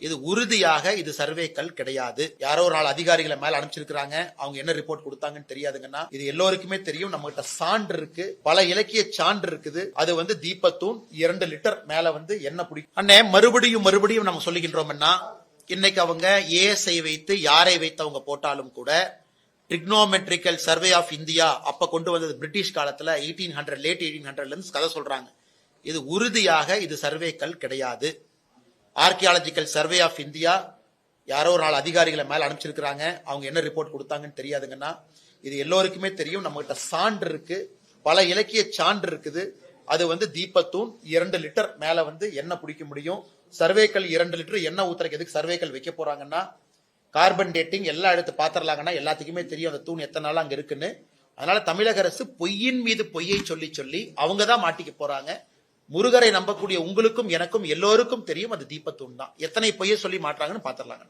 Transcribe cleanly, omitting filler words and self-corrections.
இது உறுதியாக இது சர்வேக்கள் கிடையாது. யாரோ ஒரு நாள் அதிகாரிகளை மேல அனுப்பிச்சிருக்காங்க, அவங்க என்ன ரிப்போர்ட் கொடுத்தாங்கன்னு தெரியாதுங்கன்னா, இது எல்லோருக்குமே தெரியும். நம்ம கிட்ட சான்று இருக்கு, பல இலக்கிய சான்று இருக்குது. அது தீபத்தூண் 2 லிட்டர் மேல என்ன பிடிக்கும். அண்ணே மறுபடியும் நம்ம சொல்லுகின்றோம்னா, இன்னைக்கு அவங்க ஏஎஸ்ஐ வைத்து யாரை வைத்து அவங்க போட்டாலும் கூட ட்ரிக்னோமெட்ரிக்கல் சர்வே ஆஃப் இந்தியா அப்ப கொண்டு வந்தது பிரிட்டிஷ் காலத்துல 1800 லேட் 1800 இருந்து கதை சொல்றாங்க. இது உறுதியாக இது சர்வேக்கள் கிடையாது. ஆர்கியாலஜிக்கல் சர்வே ஆஃப் இந்தியா யாரோ ஒரு நாள் அதிகாரிகளை மேல அனுப்பிச்சிருக்காங்க, அவங்க என்ன ரிப்போர்ட் கொடுத்தாங்கன்னு தெரியாதுங்கன்னா, இது எல்லோருக்குமே தெரியும். நம்ம கிட்ட சான்று இருக்கு, பல இலக்கிய சான்று இருக்குது. அது தீபத்தூண் 2 லிட்டர் மேல என்ன பிடிக்க முடியும். சர்வேக்கள் 2 லிட்டர் எண்ணெய் ஊத்துறதுக்கு எதுக்கு சர்வேக்கள் வைக்க போறாங்கன்னா, கார்பன் டேட்டிங் எல்லாம் எடுத்து பாத்திரலாங்கன்னா எல்லாத்துக்குமே தெரியும் அந்த தூண் எத்தனை நாள் அங்க இருக்குன்னு. அதனால தமிழக அரசு பொய்யின் மீது பொய்யை சொல்லி அவங்க தான் மாட்டிக்க போறாங்க. முருகரை நம்பக்கூடிய உங்களுக்கும் எனக்கும் எல்லோருக்கும் தெரியும் அது தீபத்தூண் தான். எத்தனை பொய்யை சொல்லி மாட்டாங்கன்னு பாத்திரலாங்க.